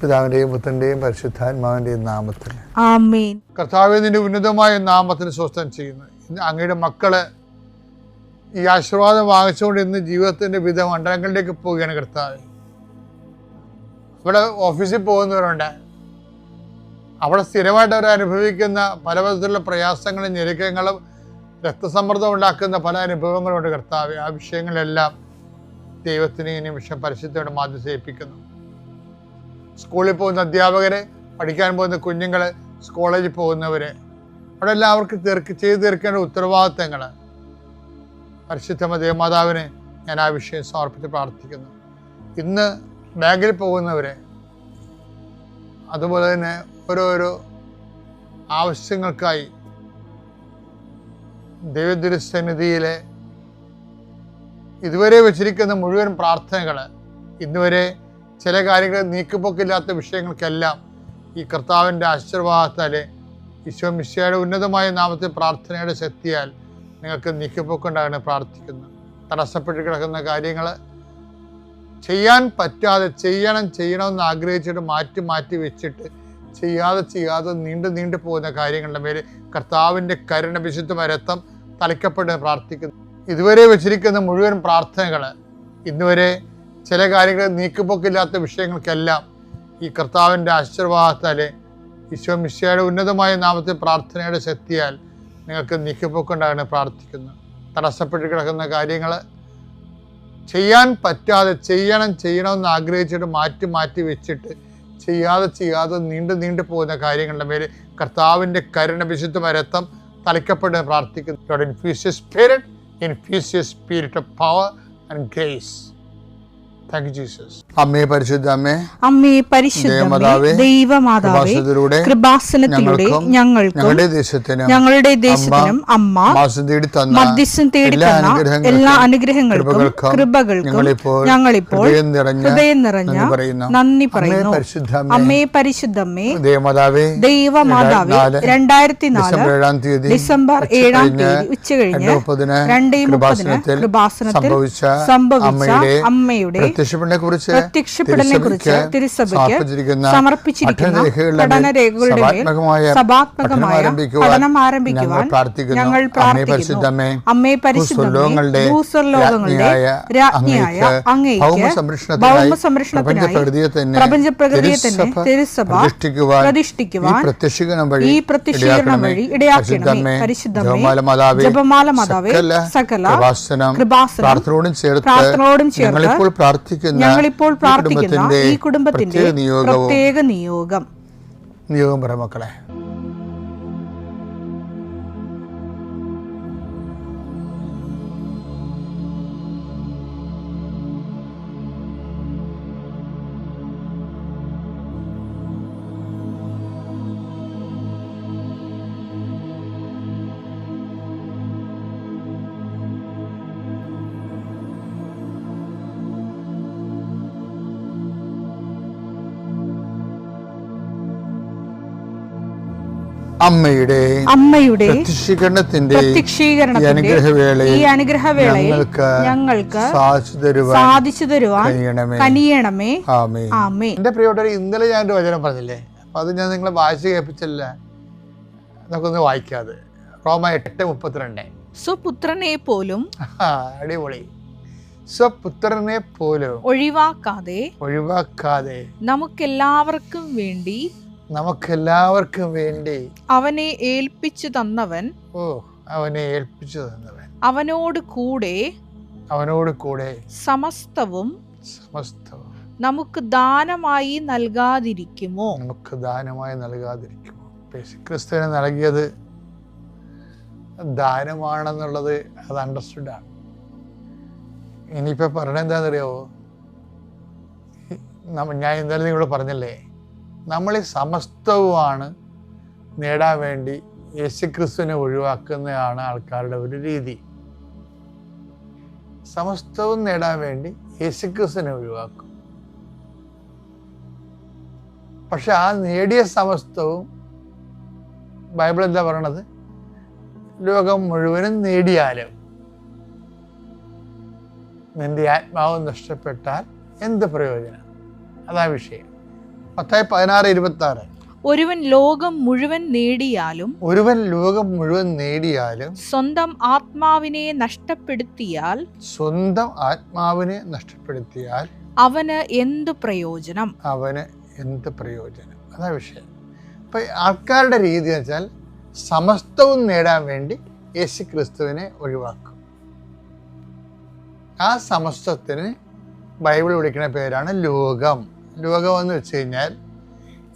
പിതാവിന്റെയും പുത്രന്റെയും പരിശുദ്ധാത്മാവിന്റെയും നാമത്തിൽ ആമേൻ. കർത്താവേ, നിന്റെ ഉന്നതമായ നാമത്തിന് സ്വസ്ഥം ചെയ്യുന്നു. അങ്ങയുടെ മക്കള് ഈ ആശീർവാദം വാങ്ങിച്ചുകൊണ്ട് ഇന്ന് ജീവിതത്തിന്റെ വിവിധ മണ്ഡലങ്ങളിലേക്ക് പോവുകയാണ്. കർത്താവേ, ഇവിടെ ഓഫീസിൽ പോകുന്നവരുണ്ട്, അവിടെ സ്ഥിരമായിട്ട് അവർ അനുഭവിക്കുന്ന പല വിധത്തിലുള്ള പ്രയാസങ്ങളും ഞെരുക്കങ്ങളും രക്തസമ്മർദ്ദം ഉണ്ടാക്കുന്ന പല അനുഭവങ്ങളുണ്ട്. കർത്താവേ, ആ വിഷയങ്ങളെല്ലാം ദൈവത്തിന് ഈ നിമിഷം പരിശുദ്ധയുടെ മാധ്യസേൽപ്പിക്കുന്നു. സ്കൂളിൽ പോകുന്ന അധ്യാപകരെ, പഠിക്കാൻ പോകുന്ന കുഞ്ഞുങ്ങൾ, കോളേജിൽ പോകുന്നവരെ, അവിടെ എല്ലാം അവർക്ക് ചെയ്തു തീർക്കേണ്ട ഉത്തരവാദിത്തങ്ങൾ പരിശുദ്ധ ദേവമാതാവിന് ഞാൻ ആ വിഷയം സമർപ്പിച്ച് പ്രാർത്ഥിക്കുന്നു. ഇന്ന് ബാങ്കിൽ പോകുന്നവരെ, അതുപോലെ തന്നെ ഓരോരോ ആവശ്യങ്ങൾക്കായി ദൈവതിരുസന്നിധിയിലെ ഇതുവരെ വെച്ചിരിക്കുന്ന മുഴുവൻ പ്രാർത്ഥനകൾ, ഇന്നുവരെ ചില കാര്യങ്ങൾ നീക്കുപോക്കില്ലാത്ത വിഷയങ്ങൾക്കെല്ലാം ഈ കർത്താവിൻ്റെ ആശീർവാദത്താൽ ഈശോ മിശിഹായുടെ ഉന്നതമായ നാമത്തിൽ പ്രാർത്ഥനയുടെ ശക്തിയാൽ നിങ്ങൾക്ക് നീക്കുപോക്കുണ്ടാകാൻ പ്രാർത്ഥിക്കുന്നു. തടസ്സപ്പെട്ട് കിടക്കുന്ന കാര്യങ്ങൾ ചെയ്യാൻ പറ്റാതെ ചെയ്യണമെന്ന് ആഗ്രഹിച്ചിട്ട് മാറ്റി വെച്ചിട്ട് ചെയ്യാതെ നീണ്ടു പോകുന്ന കാര്യങ്ങളുടെ മേൽ കർത്താവിൻ്റെ കരുണ വിശുദ്ധ രക്തം തളിക്കപ്പെട്ട് പ്രാർത്ഥിക്കുന്നു. ഇതുവരെ വെച്ചിരിക്കുന്ന മുഴുവൻ പ്രാർത്ഥനകൾ, ഇന്നുവരെ ചില കാര്യങ്ങൾ നീക്കുപോക്കില്ലാത്ത വിഷയങ്ങൾക്കെല്ലാം ഈ കർത്താവിൻ്റെ ആശീർവാദത്താൽ ഈശോ മിശിഹായുടെ ഉന്നതമായ നാമത്തിൽ പ്രാർത്ഥനയുടെ ശക്തിയാൽ നിങ്ങൾക്ക് നീക്കുപോക്കുണ്ടാകാൻ പ്രാർത്ഥിക്കുന്നു. തടസ്സപ്പെട്ട് കിടക്കുന്ന കാര്യങ്ങൾ ചെയ്യാൻ പറ്റാതെ ചെയ്യണമെന്ന് ആഗ്രഹിച്ചിട്ട് മാറ്റി വെച്ചിട്ട് ചെയ്യാതെ നീണ്ടു പോകുന്ന കാര്യങ്ങളുടെ മേൽ കർത്താവിൻ്റെ കരുണ വിശുദ്ധ രക്തം തളിക്കപ്പെട്ട് പ്രാർത്ഥിക്കുന്നു. God infuse your spirit of power and grace. Thank you, Jesus. അമ്മേ പരിശുദ്ധ അമ്മേ പരിശുദ്ധ ദൈവമാതാവേ, കൃപാസനത്തിലൂടെ ഞങ്ങൾക്കും ഞങ്ങളുടെ ദേശത്തിനും അമ്മ മധ്യസ്ഥം തേടി തന്ന എല്ലാ അനുഗ്രഹങ്ങൾക്കും കൃപകൾക്കും ഞങ്ങളിപ്പോൾ ഹൃദയം നിറഞ്ഞ നന്ദി പറയുന്നു. അമ്മേ പരിശുദ്ധമ്മേ ദൈവമാതാവേ, 2004 ഡിസംബർ 7 ഉച്ചകഴിഞ്ഞ് 2:30 കൃപാസനത്തിൽ സംഭവിച്ച അമ്മയുടെ പ്രത്യക്ഷപ്പെടലിനെ കുറിച്ച് തിരുസഭയ്ക്ക് സമർപ്പിച്ചിരിക്കുന്ന പഠനരേഖകളുടെ മേൽ സഭാത്മകമായ പഠനം ആരംഭിക്കുവാൻ ഞങ്ങൾ പ്രാർത്ഥിക്കുന്നു. അമ്മേ പരിശുദ്ധമേ, ഭൂസ്വർലോകങ്ങളുടെ രാജ്ഞിയായ അങ്ങേയ്ക്ക് ഭൗമസംരക്ഷണത്തിനായി പ്രപഞ്ചപ്രകൃതിയെ തന്നെ തിരുസഭ പ്രതിഷ്ഠിക്കുവാൻ ഈ പ്രത്യക്ഷീകരണം വഴി ഇടയാക്കണമേ. പരിശുദ്ധമേ, ജപമാല മാതാവേ, സകല കൃപാസനം പ്രാർത്ഥനയോടും ചേർത്ത് ഞങ്ങളിപ്പോൾ പ്രാർത്ഥിക്കുന്ന ഈ കുടുംബത്തിന്റെ പ്രത്യേക നിയോഗം പറ മക്കളെ. അമ്മയുടെ പ്രത്യക്ഷീകരണത്തിന്റെ ഈ അനുഗ്രഹവേളയിൽ ഞങ്ങൾക്ക് സാധിച്ചു തരുവാൻ കനിയണമേ. ആമേൻ. എന്റെ പ്രിയപ്പെട്ടവരെ, ഇന്നലെ ഞാൻ ഒരു വചനം പറഞ്ഞില്ലേ, അപ്പൊ അത് ഞാൻ നിങ്ങളെ വായിച്ചു കേൾപ്പിച്ചില്ല. നമുക്കൊന്ന് വായിക്കാതെ റോമ 8:32. സ്വപുത്രനെ പോലും അടിപൊളി. സ്വപുത്രനെ പോലും ഒഴിവാക്കാതെ നമുക്കെല്ലാവർക്കും വേണ്ടി അവനെ ഏൽപ്പിച്ചു തന്നവൻ അവനോട് കൂടെ സമസ്തവും നമുക്ക് ദാനമായി നൽകാതിരിക്കുമോ? ക്രിസ്തുവിന് നൽകിയത് ദാനമാണെന്നുള്ളത് അത് അണ്ടർസ്റ്റുഡാണ്. ഇനിയിപ്പോൾ പറയണെന്താണെന്നറിയാവോ, ഞാൻ ഇന്നലെ നിങ്ങളോട് പറഞ്ഞല്ലേ, നമ്മൾ ഈ സമസ്തവുമാണ് നേടാൻ വേണ്ടി യേശുക്രിസ്തുവിനെ ഒഴിവാക്കുന്നതാണ് ആൾക്കാരുടെ ഒരു രീതി. സമസ്തവും നേടാൻ വേണ്ടി യേശുക്രിസ്തുവിനെ ഒഴിവാക്കും. പക്ഷെ ആ നേടിയ സമസ്തവും ബൈബിൾ എന്താ പറയണത്? ലോകം മുഴുവനും നേടിയാലും നിന്റെ ആത്മാവ് നഷ്ടപ്പെട്ടാൽ എന്ത് പ്രയോജനം? അതാ വിഷയം. മത്തായി 16:26. ഒരുവൻ ലോകം മുഴുവൻ നേടിയാലും ഒരുവൻ ലോകം മുഴുവൻ നേടിയാലും സ്വന്തം ആത്മാവിനെ നഷ്ടപ്പെടുത്തിയാൽ അവന് എന്ത് പ്രയോജനം? അതാ വിഷയം. അപ്പൊ ആൾക്കാരുടെ രീതി എന്ന് വെച്ചാൽ സമസ്തവും നേടാൻ വേണ്ടി യേശു ക്രിസ്തുവിനെ ഒഴിവാക്കും. ആ സമസ്തത്തിന് ബൈബിൾ വിളിക്കുന്ന പേരാണ് ലോകം. ലോകം എന്ന് വെച്ച് കഴിഞ്ഞാൽ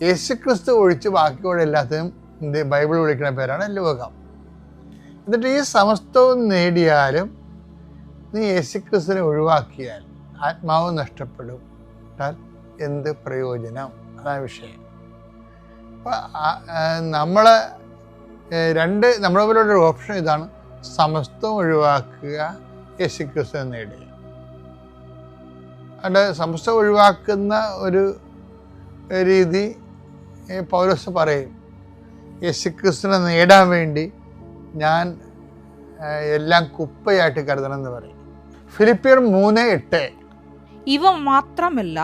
യേശുക്രിസ്തു ഒഴിച്ച് ബാക്കിയുള്ള എല്ലാത്തിനും ബൈബിൾ വിളിക്കുന്ന പേരാണ് ലോകം. എന്നിട്ട് ഈ സമസ്തവും നേടിയാലും നീ യേശുക്രിസ്തുവിനെ ഒഴിവാക്കിയാൽ ആത്മാവ് നഷ്ടപ്പെടും. എന്ത് പ്രയോജനം? അതാണ് വിഷയം. അപ്പം നമ്മളെ നമ്മളെ പോലുള്ളൊരു ഓപ്ഷൻ ഇതാണ്: സമസ്തം ഒഴിവാക്കുക, യേശുക്രിസ്തുവിനെ നേടുക. അതുകൊണ്ട് സമസ്തം ഒഴിവാക്കുന്ന ഒരു രീതി പൗലോസ് പറയും, യേശുക്രിസ്തുവിനെ നേടാൻ വേണ്ടി ഞാൻ എല്ലാം കുപ്പയായിട്ട് കരുതണം എന്ന് പറയും. ഫിലിപ്പിയർ 3:8. ഇവ മാത്രമല്ല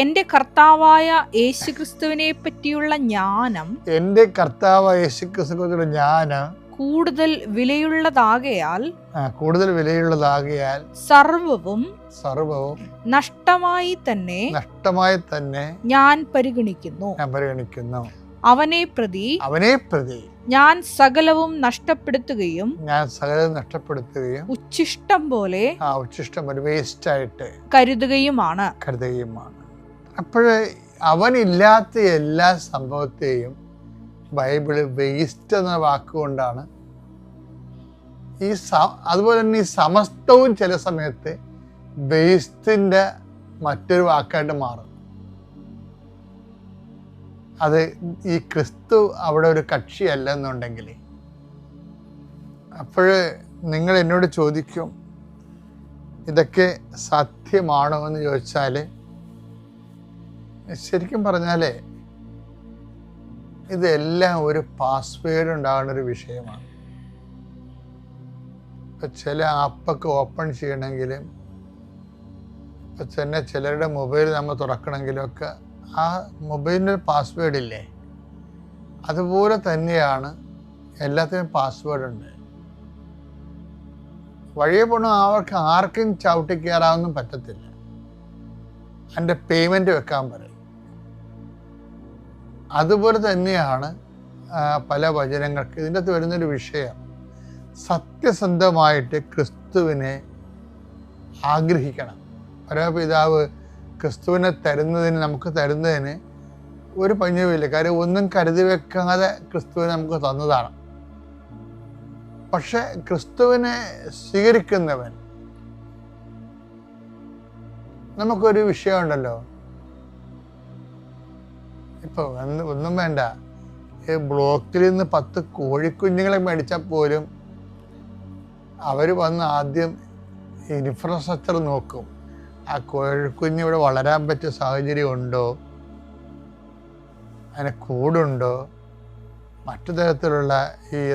എന്റെ കർത്താവായ യേശുക്രിസ്തുവിനെ പറ്റിയുള്ള ജ്ഞാനം കൂടുതൽ വിലയുള്ളതാകയാൽ സർവവും നഷ്ടമായി തന്നെ ഞാൻ പരിഗണിക്കുന്നു. അവനെ പ്രതി ഞാൻ സകലവും നഷ്ടപ്പെടുത്തുകയും ഉച്ഛിഷ്ടം പോലെ വേസ്റ്റായിട്ട് കരുതുകയുമാണ്. അപ്പോഴേ അവനില്ലാത്ത എല്ലാ സംഭവത്തെയും ബൈബിള് വേസ്റ്റ് എന്ന വാക്കുകൊണ്ടാണ് അതുപോലെ തന്നെ ഈ സമസ്തവും ചില സമയത്ത് വേസ്റ്റിന്റെ മറ്റൊരു വാക്കായിട്ട് മാറും. അത് ഈ ക്രിസ്തു അവിടെ ഒരു കക്ഷിയല്ല എന്നുണ്ടെങ്കിൽ, അപ്പോഴ് നിങ്ങൾ എന്നോട് ചോദിക്കും, ഇതൊക്കെ സത്യമാണോ എന്ന് ചോദിച്ചാൽ, ശരിക്കും പറഞ്ഞാലേ ഇതെല്ലാം ഒരു പാസ്വേഡ് ഉണ്ടാകുന്നൊരു വിഷയമാണ്. ഇപ്പം ചില ആപ്പൊക്കെ ഓപ്പൺ ചെയ്യണമെങ്കിലും ഇപ്പം തന്നെ ചിലരുടെ മൊബൈൽ നമ്മൾ തുറക്കണമെങ്കിലും ഒക്കെ ആ മൊബൈലിൻ്റെ പാസ്വേഡ് ഇല്ലേ, അതുപോലെ തന്നെയാണ് എല്ലാത്തിനും പാസ്വേഡ് ഉണ്ട്. വഴിയെ പോണ അവർക്ക് ആർക്കും ചവിട്ടി കയറാനൊന്നും പറ്റത്തില്ല. അതിൻ്റെ പേയ്മെൻറ്റ് വെക്കാൻ പറയും. അതുപോലെ തന്നെയാണ് പല വചനങ്ങൾക്ക് ഇതിൻ്റെ അകത്ത് വരുന്നൊരു വിഷയം. സത്യസന്ധമായിട്ട് ക്രിസ്തുവിനെ ആഗ്രഹിക്കണം. പരമപിതാവ് ക്രിസ്തുവിനെ നമുക്ക് തരുന്നതിന് ഒരു പഞ്ഞവുമില്ല. കാര്യം ഒന്നും കരുതി വെക്കാതെ ക്രിസ്തുവിനെ നമുക്ക് തന്നതാണ്. പക്ഷെ ക്രിസ്തുവിനെ സ്വീകരിക്കുന്നവൻ, നമുക്കൊരു വിഷയമുണ്ടല്ലോ, ഇപ്പൊ ഒന്നും വേണ്ട, ബ്ലോക്കിൽ നിന്ന് 10 കോഴിക്കുഞ്ഞുങ്ങളെ മേടിച്ചാൽ പോലും അവർ വന്ന് ആദ്യം ഇൻഫ്രാസ്ട്രക്ചർ നോക്കും. ആ കോഴിക്കുഞ്ഞ് ഇവിടെ വളരാൻ പറ്റിയ സാഹചര്യം ഉണ്ടോ, അതിന് കൂടുണ്ടോ, മറ്റു തരത്തിലുള്ള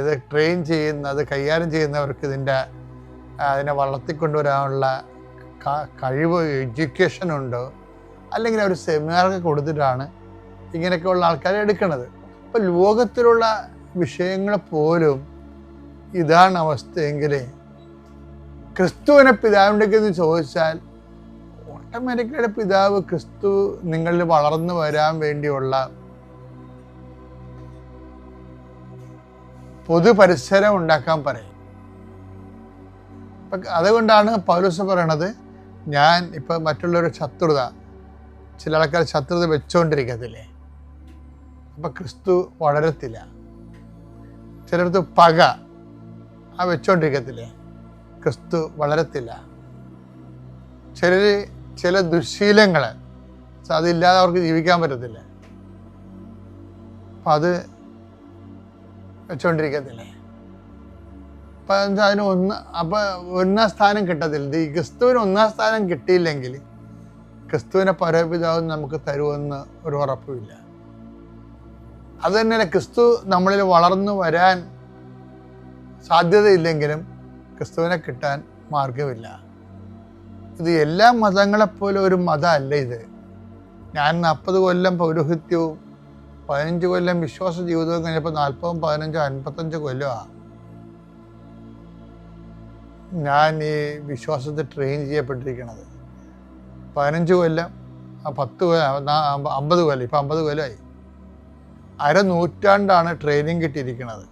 ഇത് ട്രെയിൻ ചെയ്യുന്ന, അത് കൈകാര്യം ചെയ്യുന്നവർക്ക് അതിനെ വളർത്തിക്കൊണ്ടുവരാനുള്ള കഴിവ്, എഡ്യൂക്കേഷൻ ഉണ്ടോ, അല്ലെങ്കിൽ അവർ സെമിനാറൊക്കെ കൊടുത്തിട്ടാണ് ഇങ്ങനെയൊക്കെയുള്ള ആൾക്കാരെ എടുക്കുന്നത്. അപ്പോൾ ലോകത്തിലുള്ള വിഷയങ്ങൾ പോലും ഇതാണ് അവസ്ഥയെങ്കിൽ ക്രിസ്തുവിനെ പിതാവിൻ്റെന്ന് ചോദിച്ചാൽ ഓട്ടോമാറ്റിക്കലി പിതാവ് ക്രിസ്തു നിങ്ങളിൽ വളർന്നു വരാൻ വേണ്ടിയുള്ള പൊതുപരിസരം ഉണ്ടാക്കാൻ പറയും. അതുകൊണ്ടാണ് പൗലോസ് പറയണത്, ഞാൻ ഇപ്പം മറ്റുള്ളവരുടെ ശത്രുത, ചില ആൾക്കാർ ശത്രുത വെച്ചുകൊണ്ടിരിക്കത്തില്ലേ, അപ്പം ക്രിസ്തു വളരത്തില്ല. ചിലടത്ത് പക വെച്ചുകൊണ്ടിരിക്കത്തില്ലേ, ക്രിസ്തു വളരത്തില്ല. ചില ദുശ്ശീലങ്ങൾ, അതില്ലാതെ അവർക്ക് ജീവിക്കാൻ പറ്റത്തില്ല, അപ്പം അത് വെച്ചുകൊണ്ടിരിക്കത്തില്ലേ. അപ്പം അതിന് ഒന്നാം സ്ഥാനം കിട്ടത്തില്ല. ഈ ക്രിസ്തുവിന് ഒന്നാം സ്ഥാനം കിട്ടിയില്ലെങ്കിൽ ക്രിസ്തുവിനെ പരമപിതാവ് നമുക്ക് തരുമെന്ന് ഒരു ഉറപ്പുമില്ല. അത് തന്നെയല്ല, ക്രിസ്തു നമ്മളിൽ വളർന്നു വരാൻ സാധ്യതയില്ലെങ്കിലും ക്രിസ്തുവിനെ കിട്ടാൻ മാർഗമില്ല. ഇത് എല്ലാ മതങ്ങളെപ്പോലെ ഒരു മതമല്ല ഇത്. ഞാൻ 40 കൊല്ലം പൗരോഹിത്യവും 15 കൊല്ലം വിശ്വാസ ജീവിതവും കഴിഞ്ഞപ്പോൾ 40, 15, 55 കൊല്ലമാണ് ഞാൻ ഈ വിശ്വാസത്തെ ട്രെയിൻ ചെയ്യപ്പെട്ടിരിക്കുന്നത്. 15 കൊല്ലം, 10 കൊല്ലം, 50 കൊല്ലം, ഇപ്പം 50 കൊല്ലമായി. 1/2 നൂറ്റാണ്ടാണ് ട്രെയിനിങ് കിട്ടിയിരിക്കുന്നത്.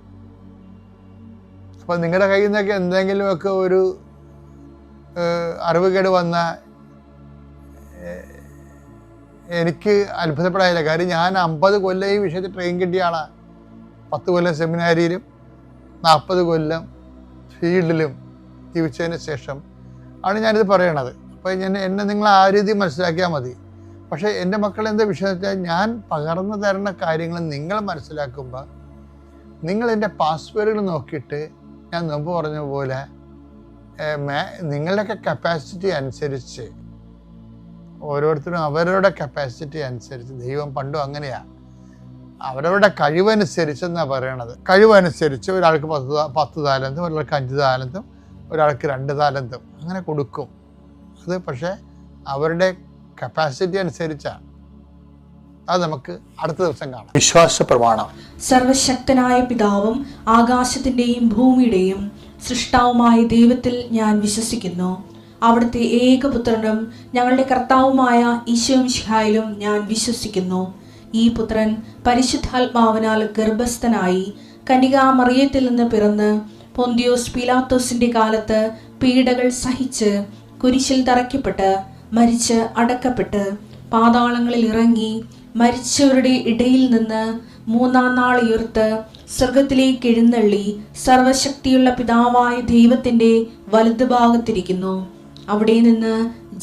അപ്പം നിങ്ങളുടെ കയ്യിൽ നിന്നൊക്കെ എന്തെങ്കിലുമൊക്കെ ഒരു അറിവുകേട് വന്ന എനിക്ക് അത്ഭുതപ്പെടാനില്ല. കാര്യം ഞാൻ 50 കൊല്ലം ഈ വിഷയത്തിൽ ട്രെയിൻ കിട്ടിയ ആളാണ്. 10 കൊല്ലം സെമിനാരിയിലും 40 കൊല്ലം ഫീൽഡിലും ജീവിച്ചതിന് ശേഷം ആണ് ഞാനിത് പറയണത്. അപ്പോൾ എന്നെ നിങ്ങൾ ആ രീതി മനസ്സിലാക്കിയാൽ മതി. പക്ഷേ എൻ്റെ മക്കൾ എന്താ വിഷയത്തിൽ ഞാൻ പകർന്നു തരുന്ന കാര്യങ്ങൾ നിങ്ങൾ മനസ്സിലാക്കുമ്പോൾ നിങ്ങൾ എൻ്റെ പാസ്വേഡുകൾ നോക്കിയിട്ട് ഞാൻ മുമ്പ് പറഞ്ഞ പോലെ നിങ്ങളുടെയൊക്കെ കപ്പാസിറ്റി അനുസരിച്ച് ഓരോരുത്തരും അവരവരുടെ കപ്പാസിറ്റി അനുസരിച്ച്, ദൈവം പണ്ടും അങ്ങനെയാണ്, അവരവരുടെ കഴിവനുസരിച്ചെന്നാണ് പറയണത്. കഴിവനുസരിച്ച് ഒരാൾക്ക് 10 താലന്തും, ഒരാൾക്ക് 5 താലന്തും, ഒരാൾക്ക് 2 താലന്തും അങ്ങനെ കൊടുക്കും. അത് പക്ഷേ അവരുടെ കപ്പാസിറ്റി അനുസരിച്ചാണ്. അത് നമുക്ക് അടുത്ത ദിവസം കാണാം. വിശ്വാസ പ്രമാണം. സർവശക്തനായ പിതാവും ആകാശത്തിൻ്റെയും ഭൂമിയുടെയും സൃഷ്ടാവുമായ ദൈവത്തിൽ ഞാൻ വിശ്വസിക്കുന്നു. അവിടുത്തെ ഏകപുത്രനും ഞങ്ങളുടെ കർത്താവുമായ ഈശോമിശിഹായിലും ഞാൻ വിശ്വസിക്കുന്നു. ഈ പുത്രൻ പരിശുദ്ധാത്മാവിനാൽ ഗർഭസ്ഥനായി കന്യകാമറിയത്തിൽ നിന്ന് പിറന്ന് പൊന്തിയോസ് പീലാത്തോസിന്റെ കാലത്ത് പീഡകൾ സഹിച്ച് കുരിശിൽ തറയ്ക്കപ്പെട്ട് മരിച്ച് അടക്കപ്പെട്ട് പാതാളങ്ങളിൽ ഇറങ്ങി മരിച്ചവരുടെ ഇടയിൽ നിന്ന് 3-ാം നാൾ ഉയർത്ത് സ്വർഗത്തിലേക്ക് എഴുന്നള്ളി സർവശക്തിയുള്ള പിതാവായ ദൈവത്തിന്റെ വലതുഭാഗത്തിരിക്കുന്നു. അവിടെ നിന്ന്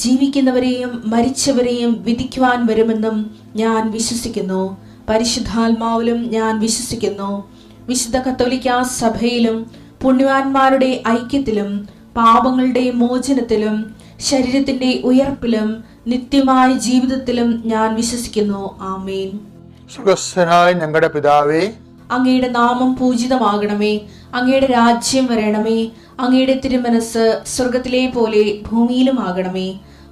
ജീവിക്കുന്നവരെയും മരിച്ചവരെയും വിധിക്കുവാൻ വരുമെന്നും ഞാൻ വിശ്വസിക്കുന്നു. പരിശുദ്ധാത്മാവിലും ഞാൻ വിശ്വസിക്കുന്നു. വിശുദ്ധ കത്തോലിക്കാ സഭയിലും പുണ്യവാന്മാരുടെ ഐക്യത്തിലും പാപങ്ങളുടെ മോചനത്തിലും ശരീരത്തിന്റെ ഉയർപ്പിലും നിത്യമായ ജീവിതത്തിലും ഞാൻ വിശ്വസിക്കുന്നു. ആമേൻ. സുഖസ്ഥനായ ഞങ്ങളുടെ പിതാവേ, അങ്ങയുടെ നാമം പൂജിതമാകണമേ. അങ്ങയുടെ രാജ്യം വരണമേ. അങ്ങയുടെ തിരുമനസ് സ്വർഗത്തിലെ പോലെ ഭൂമിയിലുമാകണമേ.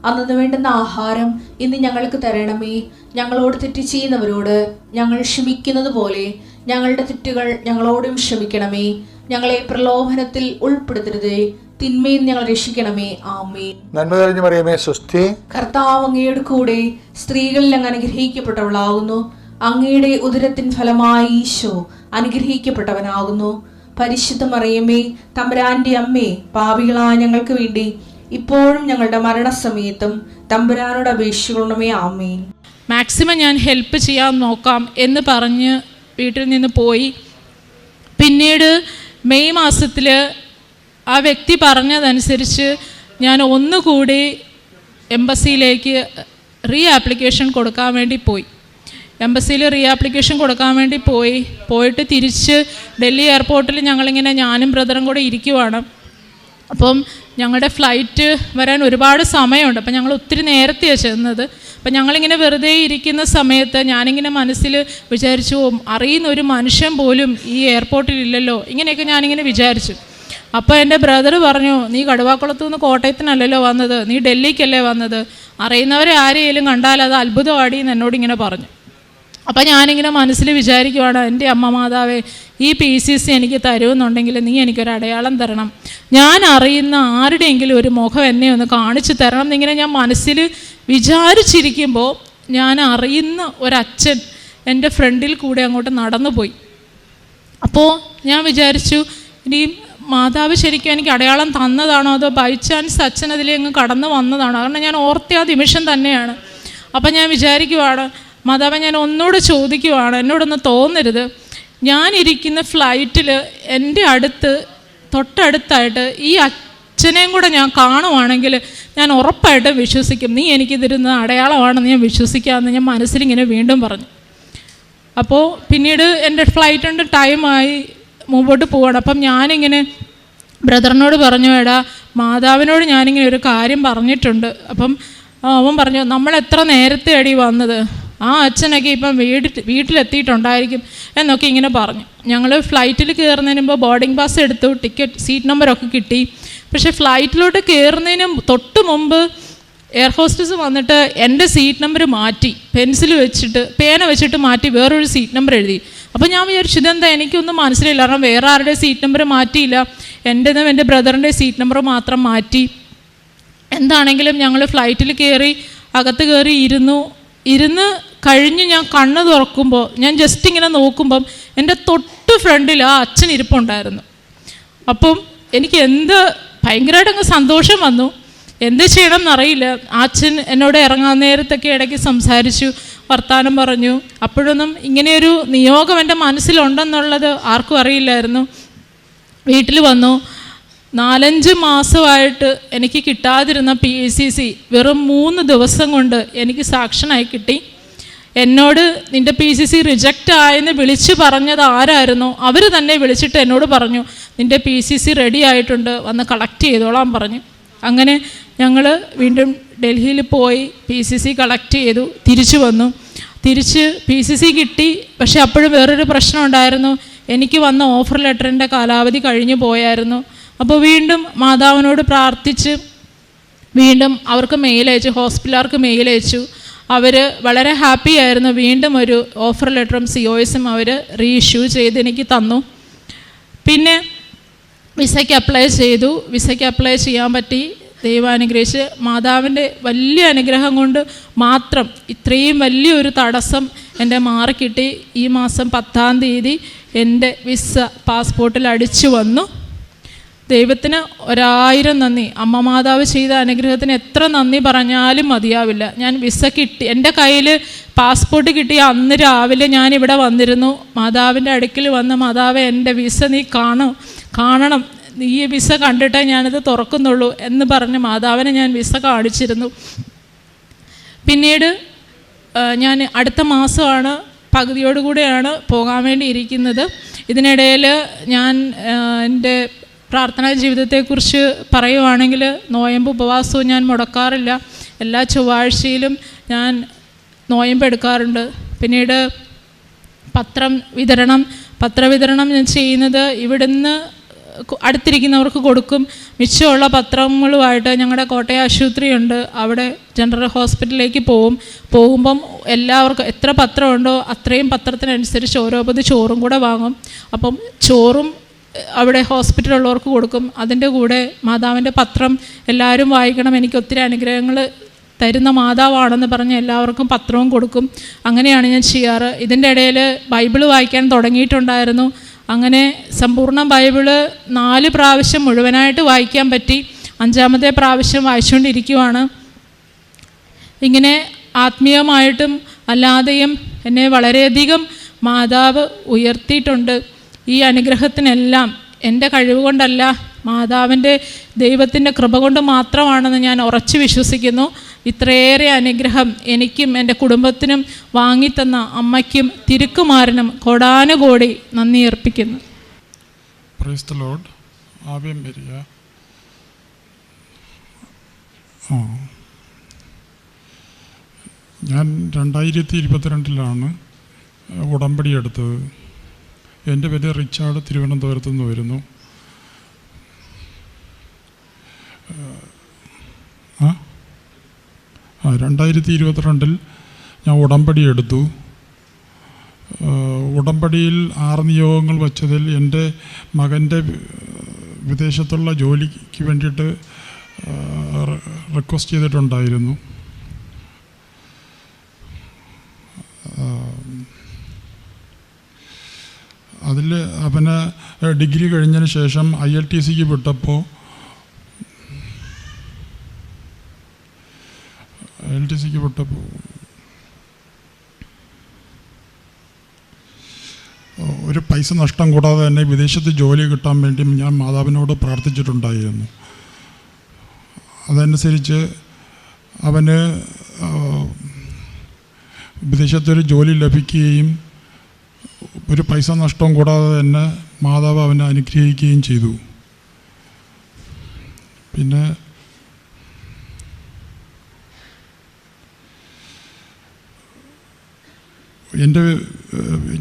അന്നു വേണ്ടുന്ന ആഹാരം ഇന്ന് ഞങ്ങൾക്ക് തരണമേ. ഞങ്ങളോട് തെറ്റ് ചെയ്യുന്നവരോട് ഞങ്ങൾ ക്ഷമിക്കുന്നത് പോലെ ഞങ്ങളുടെ തെറ്റുകൾ ഞങ്ങളോടും ക്ഷമിക്കണമേ. ഞങ്ങളെ പ്രലോഭനത്തിൽ ഉൾപ്പെടുത്തരുതേ, തിന്മയിൽ ഞങ്ങൾ രക്ഷിക്കണമേ. ആമേൻ. നന്മ നിറഞ്ഞ മറിയമേ, സ്വസ്തി. കർത്താവ് അങ്ങയുടെ കൂടെ സ്ത്രീകളിൽ അങ്ങ് അനുഗ്രഹിക്കപ്പെട്ടവളാകുന്നു. അങ്ങയുടെ ഉദരത്തിൻ ഫലമായി ഈശോ അനുഗ്രഹിക്കപ്പെട്ടവനാകുന്നു. പരിശുദ്ധ മറിയമേ, തമ്പുരാന്റെ അമ്മേ, പാപികളായ ഞങ്ങൾക്ക് വേണ്ടി ഇപ്പോഴും ഞങ്ങളുടെ മരണസമയത്തും തമ്പുരാനോട് അപേക്ഷിക്കണമേ. ആമേൻ. മാക്സിമം ഞാൻ ഹെൽപ്പ് ചെയ്യാൻ നോക്കാം എന്ന് പറഞ്ഞ് വീട്ടിൽ നിന്ന് പോയി. പിന്നീട് മെയ് മാസത്തിൽ ആ വ്യക്തി പറഞ്ഞതനുസരിച്ച് ഞാൻ ഒന്നുകൂടി എംബസിയിലേക്ക് റീ ആപ്ലിക്കേഷൻ കൊടുക്കാൻ വേണ്ടി പോയി. എംബസിയിൽ റീ ആപ്ലിക്കേഷൻ കൊടുക്കാൻ വേണ്ടി പോയിട്ട് തിരിച്ച് ഡൽഹി എയർപോർട്ടിൽ ഞങ്ങളിങ്ങനെ ഞാനും ബ്രദറും കൂടെ ഇരിക്കുവാണ്. അപ്പം ഞങ്ങളുടെ ഫ്ലൈറ്റ് വരാൻ ഒരുപാട് സമയമുണ്ട്. അപ്പം ഞങ്ങൾ ഒത്തിരി നേരത്തെയാണ് ചെന്നത്. അപ്പം ഞങ്ങളിങ്ങനെ വെറുതെ ഇരിക്കുന്ന സമയത്ത് ഞാനിങ്ങനെ മനസ്സിൽ വിചാരിച്ചു, അറിയുന്ന ഒരു മനുഷ്യൻ പോലും ഈ എയർപോർട്ടിൽ ഇല്ലല്ലോ, ഇങ്ങനെയൊക്കെ ഞാനിങ്ങനെ വിചാരിച്ചു. അപ്പോൾ എൻ്റെ ബ്രദർ പറഞ്ഞു, നീ കടുവാക്കുളത്തു നിന്ന് കോട്ടയത്തിനല്ലല്ലോ വന്നത്, നീ ഡൽഹിക്കല്ലേ വന്നത്, അറിയുന്നവരെ ആരെയും കണ്ടാൽ അത് അത്ഭുതമാടി എന്ന് എന്നോടിങ്ങനെ പറഞ്ഞു. അപ്പം ഞാനിങ്ങനെ മനസ്സിൽ വിചാരിക്കുവാണ്, എൻ്റെ അമ്മ മാതാവേ, ഈ PCC എനിക്ക് തരുമെന്നുണ്ടെങ്കിൽ നീ എനിക്കൊരു അടയാളം തരണം, ഞാൻ അറിയുന്ന ആരുടെയെങ്കിലും ഒരു മുഖം എന്നെ ഒന്ന് കാണിച്ചു തരണം എന്നിങ്ങനെ ഞാൻ മനസ്സിൽ വിചാരിച്ചിരിക്കുമ്പോൾ ഞാൻ അറിയുന്ന ഒരച്ഛൻ എൻ്റെ ഫ്രണ്ടിൽ കൂടെ അങ്ങോട്ട് നടന്നു പോയി. അപ്പോൾ ഞാൻ വിചാരിച്ചു, ഇനി മാതാവ് ശരിക്കും എനിക്ക് അടയാളം തന്നതാണോ അതോ ബൈ ചാൻസ് അച്ഛൻ അതിലേ അങ്ങ് കടന്നു വന്നതാണോ? കാരണം ഞാൻ ഓർത്ത ആ നിമിഷം തന്നെയാണ്. അപ്പം ഞാൻ വിചാരിക്കുവാണ്, മാതാവ് ഞാൻ ഒന്നുകൂടെ ചോദിക്കുവാണ്, എന്നോടൊന്ന് തോന്നരുത്, ഞാനിരിക്കുന്ന ഫ്ലൈറ്റിൽ എൻ്റെ തൊട്ടടുത്തായിട്ട് ഈ അച്ഛനെയും കൂടെ ഞാൻ കാണുവാണെങ്കിൽ ഞാൻ ഉറപ്പായിട്ടും വിശ്വസിക്കും, നീ എനിക്ക് തരുന്ന അടയാളമാണെന്ന് ഞാൻ വിശ്വസിക്കാമെന്ന് ഞാൻ മനസ്സിലിങ്ങനെ വീണ്ടും പറഞ്ഞു. അപ്പോൾ പിന്നീട് എൻ്റെ ഫ്ലൈറ്റിൻ്റെ ടൈമായി മുമ്പോട്ട് പോവാണ്. അപ്പം ഞാനിങ്ങനെ ബ്രദറിനോട് പറഞ്ഞു, എടാ മാതാവിനോട് ഞാനിങ്ങനെ ഒരു കാര്യം പറഞ്ഞിട്ടുണ്ട്. അപ്പം അവൻ പറഞ്ഞു, നമ്മൾ എത്ര നേരത്തെ അടി വന്നത്, ആ അച്ഛനൊക്കെ ഇപ്പം വീട്ടിലെത്തിയിട്ടുണ്ടായിരിക്കും എന്നൊക്കെ ഇങ്ങനെ പറഞ്ഞു. ഞങ്ങൾ ഫ്ലൈറ്റിൽ കയറുന്നതിന് മുമ്പ് ബോർഡിംഗ് പാസ് എടുത്തു, ടിക്കറ്റ് സീറ്റ് നമ്പറൊക്കെ കിട്ടി. പക്ഷേ ഫ്ലൈറ്റിലോട്ട് കയറുന്നതിന് തൊട്ട് മുമ്പ് എയർ ഹോസ്റ്റസ് വന്നിട്ട് എൻ്റെ സീറ്റ് നമ്പർ മാറ്റി പേന വെച്ചിട്ട് മാറ്റി വേറൊരു സീറ്റ് നമ്പർ എഴുതി. അപ്പോൾ ഞാൻ വിചാരിച്ചു ഇതെന്താ, എനിക്കൊന്നും മനസ്സിലായില്ല. കാരണം വേറെ ആരുടെ സീറ്റ് നമ്പർ മാറ്റിയില്ല, എൻ്റെതും എൻ്റെ ബ്രദറിൻ്റെ സീറ്റ് നമ്പർ മാത്രം മാറ്റി. എന്താണെങ്കിലും ഞങ്ങൾ ഫ്ലൈറ്റിൽ കയറി അകത്ത് കയറി ഇരുന്ന് കഴിഞ്ഞ് ഞാൻ കണ്ണ് തുറക്കുമ്പോൾ, ഞാൻ ജസ്റ്റ് ഇങ്ങനെ നോക്കുമ്പം എൻ്റെ തൊട്ട് ഫ്രണ്ടിൽ ആ അച്ഛൻ ഇരിപ്പുണ്ടായിരുന്നു. അപ്പം എനിക്ക് ഭയങ്കരമായിട്ട് അങ്ങ് സന്തോഷം വന്നു. എന്ത് ചെയ്യണം എന്നറിയില്ല. ആ അച്ഛൻ എന്നോട് ഇറങ്ങാൻ നേരത്തൊക്കെ ഇടയ്ക്ക് സംസാരിച്ചു, വർത്താനം പറഞ്ഞു. അപ്പോഴൊന്നും ഇങ്ങനെയൊരു നിയോഗം എൻ്റെ മനസ്സിലുണ്ടെന്നുള്ളത് ആർക്കും അറിയില്ലായിരുന്നു. വീട്ടിൽ വന്നു. 4-5 മാസമായിട്ട് എനിക്ക് കിട്ടാതിരുന്ന PCC വെറും 3 ദിവസം കൊണ്ട് എനിക്ക് സാക്ഷനായി കിട്ടി. എന്നോട് നിൻ്റെ PCC റിജക്റ്റ് ആയെന്ന് വിളിച്ച് പറഞ്ഞത് ആരായിരുന്നോ അവർ തന്നെ വിളിച്ചിട്ട് എന്നോട് പറഞ്ഞു, നിൻ്റെ PCC റെഡി ആയിട്ടുണ്ട്, വന്ന് കളക്ട് ചെയ്തോളാൻ പറഞ്ഞു. അങ്ങനെ ഞങ്ങൾ വീണ്ടും ഡൽഹിയിൽ പോയി PCC കളക്ട് ചെയ്തു, തിരിച്ചു വന്നു. PCC കിട്ടി. പക്ഷെ അപ്പോഴും വേറൊരു പ്രശ്നം ഉണ്ടായിരുന്നു. എനിക്ക് വന്ന ഓഫർ ലെറ്ററിൻ്റെ കാലാവധി കഴിഞ്ഞു പോയായിരുന്നു. അപ്പോൾ വീണ്ടും മാതാവിനോട് പ്രാർത്ഥിച്ച് വീണ്ടും അവർക്ക് മെയിൽ അയച്ചു, ഹോസ്പിറ്റലുകാർക്ക് മെയിൽ അയച്ചു. അവർ വളരെ ഹാപ്പി ആയിരുന്നു. വീണ്ടും ഒരു ഓഫർ ലെറ്ററും COSും അവർ റീഇഷ്യൂ ചെയ്ത് എനിക്ക് തന്നു. പിന്നെ വിസയ്ക്ക് അപ്ലൈ ചെയ്തു. വിസയ്ക്ക് അപ്ലൈ ചെയ്യാൻ പറ്റി. ദൈവാനുഗ്രഹിച്ച് മാതാവിൻ്റെ വലിയ അനുഗ്രഹം കൊണ്ട് മാത്രം ഇത്രയും വലിയൊരു തടസ്സം എൻ്റെ മാറിക്കിട്ടി. ഈ മാസം 10-ാം തീയതി എൻ്റെ വിസ പാസ്പോർട്ടിൽ അടിച്ചു വന്നു. ദൈവത്തിന് 1000 നന്ദി. അമ്മ മാതാവ് ചെയ്ത അനുഗ്രഹത്തിന് എത്ര നന്ദി പറഞ്ഞാലും മതിയാവില്ല. ഞാൻ വിസ കിട്ടി, എൻ്റെ കയ്യിൽ പാസ്പോർട്ട് കിട്ടിയ അന്ന് രാവിലെ ഞാനിവിടെ വന്നിരുന്നു. മാതാവിൻ്റെ അടുക്കൽ വന്ന്, മാതാവ് എൻ്റെ വിസ നീ കാണണം, ഈ വിസ കണ്ടിട്ടേ ഞാനിത് തുറക്കുന്നുള്ളൂ എന്ന് പറഞ്ഞ് മാതാവിനെ ഞാൻ വിസ കാണിച്ചിരുന്നു. പിന്നീട് ഞാൻ അടുത്ത മാസമാണ്, പകുതിയോടുകൂടെയാണ് പോകാൻ വേണ്ടി ഇരിക്കുന്നത്. ഇതിനിടയിൽ ഞാൻ എൻ്റെ പ്രാർത്ഥനാ ജീവിതത്തെക്കുറിച്ച് പറയുവാണെങ്കിൽ, നോയമ്പ് ഉപവാസവും ഞാൻ മുടക്കാറില്ല. എല്ലാ ചൊവ്വാഴ്ചയിലും ഞാൻ നോയമ്പ് എടുക്കാറുണ്ട്. പിന്നീട് പത്രവിതരണം ഞാൻ ചെയ്യുന്നത് ഇവിടുന്ന് അടുത്തിരിക്കുന്നവർക്ക് കൊടുക്കും. മിച്ചമുള്ള പത്രങ്ങളുമായിട്ട് ഞങ്ങളുടെ കോട്ടയം ആശുപത്രിയുണ്ട്, അവിടെ ജനറൽ ഹോസ്പിറ്റലിലേക്ക് പോകുമ്പം എല്ലാവർക്കും എത്ര പത്രമുണ്ടോ അത്രയും പത്രത്തിനനുസരിച്ച് ഓരോ പൊതി ചോറും കൂടെ വാങ്ങും. അപ്പം ചോറും അവിടെ ഹോസ്പിറ്റലുള്ളവർക്ക് കൊടുക്കും. അതിൻ്റെ കൂടെ മാതാവിൻ്റെ പത്രം എല്ലാവരും വായിക്കണം, എനിക്ക് ഒത്തിരി അനുഗ്രഹങ്ങൾ തരുന്ന മാതാവാണെന്ന് പറഞ്ഞ് എല്ലാവർക്കും പത്രവും കൊടുക്കും. അങ്ങനെയാണ് ഞാൻ ചെയ്യാറ്. ഇതിൻ്റെ ഇടയിൽ ബൈബിള് വായിക്കാൻ തുടങ്ങിയിട്ടുണ്ടായിരുന്നു. അങ്ങനെ സമ്പൂർണ്ണ ബൈബിള് 4 പ്രാവശ്യം മുഴുവനായിട്ട് വായിക്കാൻ പറ്റി. 5-ാമത്തെ പ്രാവശ്യം വായിച്ചുകൊണ്ടിരിക്കുവാണ്. ഇങ്ങനെ ആത്മീയമായിട്ടും അല്ലാതെയും എന്നെ വളരെയധികം മാതാവ് ഉയർത്തിയിട്ടുണ്ട്. ഈ അനുഗ്രഹത്തിനെല്ലാം എൻ്റെ കഴിവ് കൊണ്ടല്ല, മാതാവിൻ്റെ ദൈവത്തിൻ്റെ കൃപ കൊണ്ട് മാത്രമാണെന്ന് ഞാൻ ഉറച്ചു വിശ്വസിക്കുന്നു. ഇത്രയേറെ അനുഗ്രഹം എനിക്കും എൻ്റെ കുടുംബത്തിനും വാങ്ങിത്തന്ന അമ്മയ്ക്കും തിരുക്കുമാരനും കോടാനുകോടി നന്ദി അർപ്പിക്കുന്നു. Praise the Lord. Ave Maria. ഞാൻ 2022 ഉടമ്പടി എടുത്തത്. എൻ്റെ പേര് റിച്ചാർഡ്, തിരുവനന്തപുരത്തു നിന്ന് വരുന്നു. ആ 2022 ഞാൻ ഉടമ്പടി എടുത്തു. ഉടമ്പടിയിൽ 6 നിയോഗങ്ങൾ വച്ചതിൽ എൻ്റെ മകൻ്റെ വിദേശത്തുള്ള ജോലിക്ക് വേണ്ടിയിട്ട് റിക്വസ്റ്റ് ചെയ്തിട്ടുണ്ടായിരുന്നു. അതിൽ അവന് ഡിഗ്രി കഴിഞ്ഞതിന് ശേഷം ILTCക്ക് വിട്ടപ്പോൾ ഒരു പൈസ നഷ്ടം കൂടാതെ തന്നെ വിദേശത്ത് ജോലി കിട്ടാൻ വേണ്ടി ഞാൻ മാതാവിനോട് പ്രാർത്ഥിച്ചിട്ടുണ്ടായിരുന്നു. അതനുസരിച്ച് അവന് വിദേശത്തൊരു ജോലി ലഭിക്കുകയും ഒരു പൈസ നഷ്ടം കൂടാതെ തന്നെ മാതാവ് അവനെ അനുഗ്രഹിക്കുകയും ചെയ്തു. പിന്നെ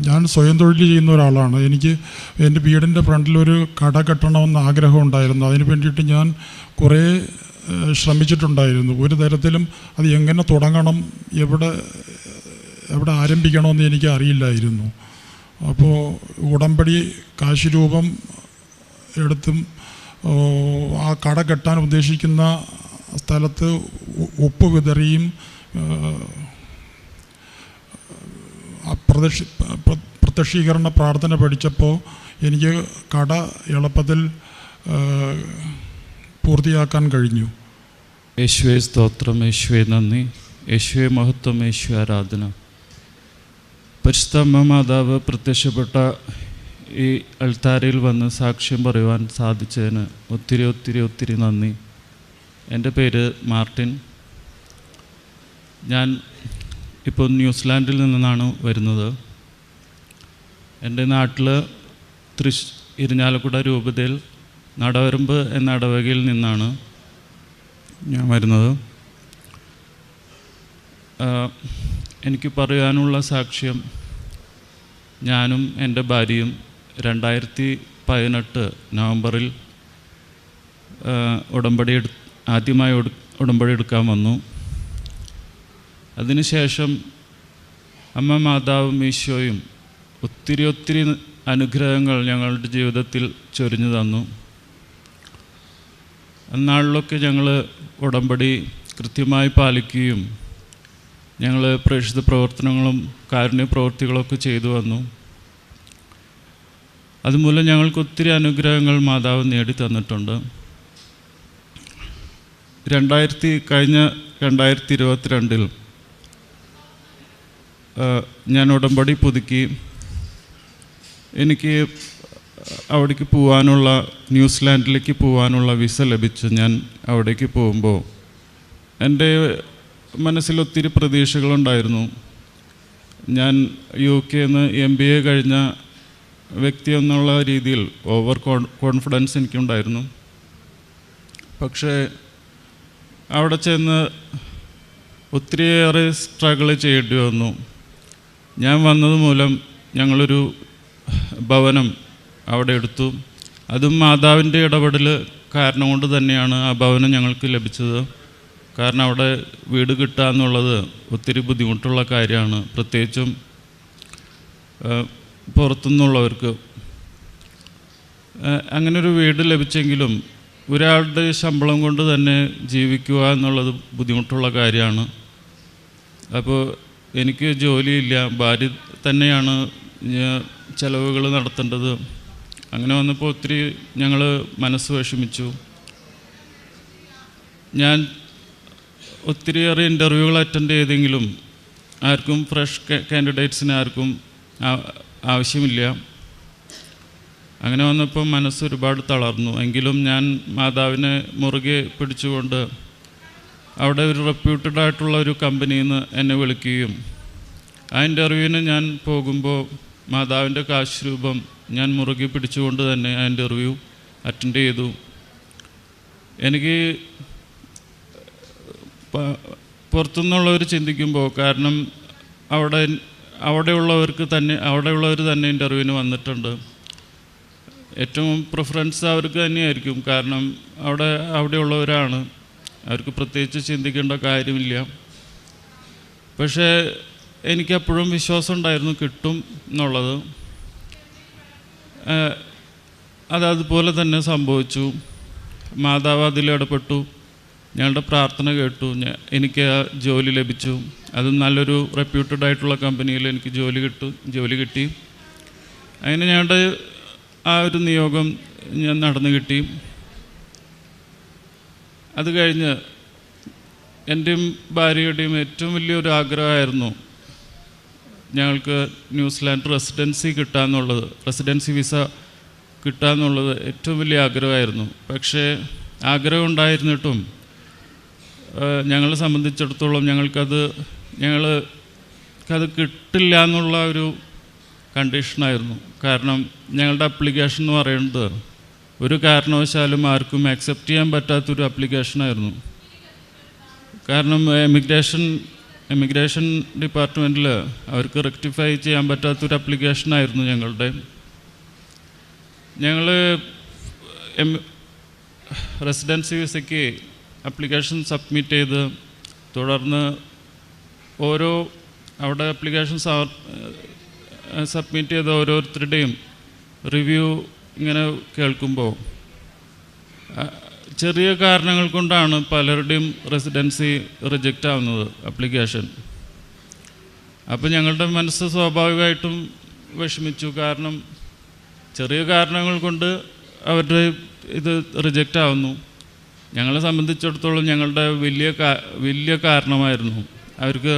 ഞാൻ സ്വയം തൊഴിൽ ചെയ്യുന്ന ഒരാളാണ്. എനിക്ക് എൻ്റെ വീടിൻ്റെ ഫ്രണ്ടിലൊരു കട കെട്ടണമെന്ന് ആഗ്രഹം ഉണ്ടായിരുന്നു. അതിന് വേണ്ടിയിട്ട് ഞാൻ കുറേ ശ്രമിച്ചിട്ടുണ്ടായിരുന്നു. ഒരു തരത്തിലും അത് എങ്ങനെ തുടങ്ങണം, എവിടെ ആരംഭിക്കണമെന്ന് എനിക്ക് അറിയില്ലായിരുന്നു. അപ്പോൾ ഉടമ്പടി കാശ് രൂപം എടുത്തും ആ കട കെട്ടാൻ ഉദ്ദേശിക്കുന്ന സ്ഥലത്ത് ഉപ്പ് വിതറിയും പ്രത്യക്ഷീകരണ പ്രാർത്ഥന പഠിച്ചപ്പോൾ എനിക്ക് കട എളുപ്പത്തിൽ പൂർത്തിയാക്കാൻ കഴിഞ്ഞു. യേശുവേ സ്തോത്രം, യേശുവേ നന്ദി, യേശുവേ മഹത്വം, യേശുവേ ആരാധന. പരിശുദ്ധ അമ്മ മാതാവ് പ്രത്യക്ഷപ്പെട്ട ഈ അൾത്താരയിൽ വന്ന് സാക്ഷ്യം പറയുവാൻ സാധിച്ചതിന് ഒത്തിരി ഒത്തിരി ഒത്തിരി നന്ദി. എൻ്റെ പേര് മാർട്ടിൻ. ഞാൻ ഇപ്പോൾ ന്യൂസിലാൻഡിൽ നിന്നാണ് വരുന്നത്. എൻ്റെ നാട്ടിൽ ഇരിഞ്ഞാലക്കുട രൂപതയിൽ നടവരമ്പ് എന്ന ഇടവകയിൽ നിന്നാണ് ഞാൻ വരുന്നത്. എനിക്ക് പറയാനുള്ള സാക്ഷ്യം, ഞാനും എൻ്റെ ഭാര്യയും 2018 നവംബറിൽ ആദ്യമായി ഉടമ്പടി എടുക്കാൻ വന്നു. അതിനുശേഷം അമ്മ മാതാവും ഈശോയും ഒത്തിരി ഒത്തിരി അനുഗ്രഹങ്ങൾ ഞങ്ങളുടെ ജീവിതത്തിൽ ചൊരിഞ്ഞു തന്നു. അന്നാളിലൊക്കെ ഞങ്ങൾ ഉടമ്പടി കൃത്യമായി പാലിക്കുകയും ഞങ്ങൾ പ്രേക്ഷിത പ്രവർത്തനങ്ങളും കാരുണ്യ പ്രവൃത്തികളൊക്കെ ചെയ്തു വന്നു. അതുമൂലം ഞങ്ങൾക്ക് ഒത്തിരി അനുഗ്രഹങ്ങൾ മാതാവ് നേടിത്തന്നിട്ടുണ്ട്. കഴിഞ്ഞ 2022 ഞാൻ ഉടമ്പടി പുതുക്കി. എനിക്ക് അവിടേക്ക് പോകാനുള്ള, ന്യൂസിലാൻഡിലേക്ക് പോകാനുള്ള വിസ ലഭിച്ചു. ഞാൻ അവിടേക്ക് പോകുമ്പോൾ എൻ്റെ മനസ്സിൽ ഒത്തിരി പ്രതീക്ഷകളുണ്ടായിരുന്നു. ഞാൻ UK-ന്ന് MBA കഴിഞ്ഞ വ്യക്തി എന്നുള്ള രീതിയിൽ ഓവർ കോൺഫിഡൻസ് എനിക്കുണ്ടായിരുന്നു. പക്ഷേ അവിടെ ചെന്ന് ഒത്തിരിയേറെ സ്ട്രഗിൾ ചെയ്യേണ്ടി വന്നു. ഞാൻ വന്നത് മൂലം ഞങ്ങളൊരു ഭവനം അവിടെ എടുത്തു. അതും മാതാവിൻ്റെ ഇടപെടൽ കാരണം കൊണ്ട് തന്നെയാണ് ആ ഭവനം ഞങ്ങൾക്ക് ലഭിച്ചത്. കാരണം അവിടെ വീട് കിട്ടുക എന്നുള്ളത് ഒത്തിരി ബുദ്ധിമുട്ടുള്ള കാര്യമാണ്, പ്രത്യേകിച്ചും പുറത്തുനിന്നുള്ളവർക്ക്. അങ്ങനൊരു വീട് ലഭിച്ചെങ്കിലും ഒരാളുടെ ശമ്പളം കൊണ്ട് തന്നെ ജീവിക്കുക എന്നുള്ളത് ബുദ്ധിമുട്ടുള്ള കാര്യമാണ്. അപ്പോൾ എനിക്ക് ജോലിയില്ല, ഭാര്യ തന്നെയാണ് ചിലവുകൾ നടത്തേണ്ടത്. അങ്ങനെ വന്നപ്പോൾ ഒത്തിരി ഞങ്ങൾ മനസ്സ് വിഷമിച്ചു. ഞാൻ ഒത്തിരിയേറെ ഇൻ്റർവ്യൂകൾ അറ്റൻഡ് ചെയ്തെങ്കിലും ആർക്കും ഫ്രഷ് കാൻഡിഡേറ്റ്സിന് ആർക്കും ആവശ്യമില്ല. അങ്ങനെ വന്നപ്പോൾ മനസ്സ് ഒരുപാട് തളർന്നു. എങ്കിലും ഞാൻ മാതാവിനെ മുറുകെ പിടിച്ചുകൊണ്ട് അവിടെ ഒരു റെപ്യൂട്ടഡ് ആയിട്ടുള്ള ഒരു കമ്പനിയിൽ നിന്ന് എന്നെ വിളിക്കുകയും ആ ഇൻ്റർവ്യൂവിന് ഞാൻ പോകുമ്പോൾ മാതാവിൻ്റെ കാശ് രൂപം ഞാൻ മുറുകെ പിടിച്ചുകൊണ്ട് തന്നെ ആ ഇൻ്റർവ്യൂ അറ്റൻഡ് ചെയ്തു. എനിക്ക് പുറത്തുനിന്നുള്ളവർ ചിന്തിക്കുമ്പോൾ, കാരണം അവിടെയുള്ളവർ തന്നെ ഇൻ്റർവ്യൂവിന് വന്നിട്ടുണ്ട്. ഏറ്റവും പ്രിഫറൻസ് അവർക്ക് തന്നെയായിരിക്കും, കാരണം അവിടെയുള്ളവരാണ്, അവർക്ക് പ്രത്യേകിച്ച് ചിന്തിക്കേണ്ട കാര്യമില്ല. പക്ഷേ എനിക്കപ്പോഴും വിശ്വാസം ഉണ്ടായിരുന്നു കിട്ടും എന്നുള്ളത്. അതുപോലെ തന്നെ സംഭവിച്ചു. മാതാവ് അതിലിടപെട്ടു, ഞങ്ങളുടെ പ്രാർത്ഥന കേട്ടു, എനിക്ക് ആ ജോലി ലഭിച്ചു. അത് നല്ലൊരു റെപ്യൂട്ടഡ് ആയിട്ടുള്ള കമ്പനിയിൽ എനിക്ക് ജോലി കിട്ടി. അങ്ങനെ ഞങ്ങളുടെ ആ ഒരു നിയോഗം ഞാൻ നടന്നു കിട്ടി. അത് കഴിഞ്ഞ് എൻ്റെയും ഭാര്യയുടെയും ഏറ്റവും വലിയൊരു ആഗ്രഹമായിരുന്നു ഞങ്ങൾക്ക് ന്യൂസിലാൻഡ് റെസിഡൻസി വിസ കിട്ടാമെന്നുള്ളത് ഏറ്റവും വലിയ ആഗ്രഹമായിരുന്നു. പക്ഷേ ആഗ്രഹം ഉണ്ടായിരുന്നിട്ടും ഞങ്ങളെ സംബന്ധിച്ചിടത്തോളം ഞങ്ങൾക്കത് കിട്ടില്ല എന്നുള്ള ഒരു കണ്ടീഷനായിരുന്നു. കാരണം ഞങ്ങളുടെ ആപ്ലിക്കേഷൻ എന്ന് പറയുന്നത് ഒരു കാരണവശാലും ആർക്കും ആക്സെപ്റ്റ് ചെയ്യാൻ പറ്റാത്തൊരു ആപ്ലിക്കേഷനായിരുന്നു. കാരണം എമിഗ്രേഷൻ ഡിപ്പാർട്ട്മെൻറ്റിൽ അവർക്ക് റെക്ടിഫൈ ചെയ്യാൻ പറ്റാത്തൊരു ആപ്ലിക്കേഷനായിരുന്നു ഞങ്ങളുടെ. ഞങ്ങൾ റെസിഡൻസി വിസയ്ക്ക് ആപ്ലിക്കേഷൻ സബ്മിറ്റ് ചെയ്ത് തുടർന്ന് അവിടെ ആപ്ലിക്കേഷൻ സബ്മിറ്റ് ചെയ്ത ഓരോരുത്തരുടെയും റിവ്യൂ ഇങ്ങനെ കേൾക്കുമ്പോൾ ചെറിയ കാരണങ്ങൾ കൊണ്ടാണ് പലരുടെയും റെസിഡൻസി റിജക്റ്റ് ആവുന്നത് ആപ്ലിക്കേഷൻ. അപ്പോൾ ഞങ്ങളുടെ മനസ്സ് സ്വാഭാവികമായിട്ടും വിഷമിച്ചു. കാരണം ചെറിയ കാരണങ്ങൾ കൊണ്ട് അവരുടെ ഇത് റിജക്റ്റ് ആവുന്നു. ഞങ്ങളെ സംബന്ധിച്ചിടത്തോളം ഞങ്ങളുടെ വലിയ കാരണമായിരുന്നു. അവർക്ക്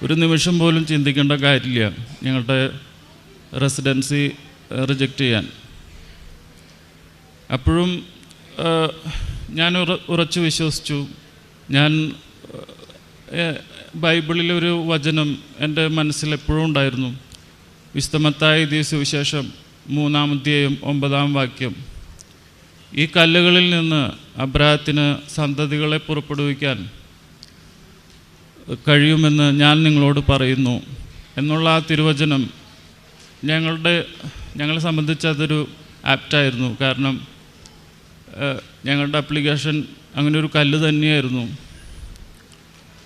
ഒരു നിമിഷം പോലും ചിന്തിക്കേണ്ട കാര്യമില്ല ഞങ്ങളുടെ റെസിഡൻസി റിജക്റ്റ് ചെയ്യാൻ. അപ്പോഴും ഞാൻ ഉറച്ചു വിശ്വസിച്ചു. ഞാൻ ബൈബിളിലൊരു വചനം എൻ്റെ മനസ്സിൽ എപ്പോഴും ഉണ്ടായിരുന്നു. വിശുദ്ധ മത്തായി എഴുതിയ സുവിശേഷം 3-ാം അധ്യായം 9-ാം വാക്യം, ഈ കല്ലുകളിൽ നിന്ന് അബ്രാഹത്തിന് സന്തതികളെ പുറപ്പെടുവിക്കാൻ കഴിയുമെന്ന് ഞാൻ നിങ്ങളോട് പറയുന്നു എന്നുള്ള ആ തിരുവചനം ഞങ്ങളെ സംബന്ധിച്ച് അതൊരു ആപ്റ്റായിരുന്നു. കാരണം ഞങ്ങളുടെ ആപ്ലിക്കേഷൻ അങ്ങനെ ഒരു കല്ല് തന്നെയായിരുന്നു.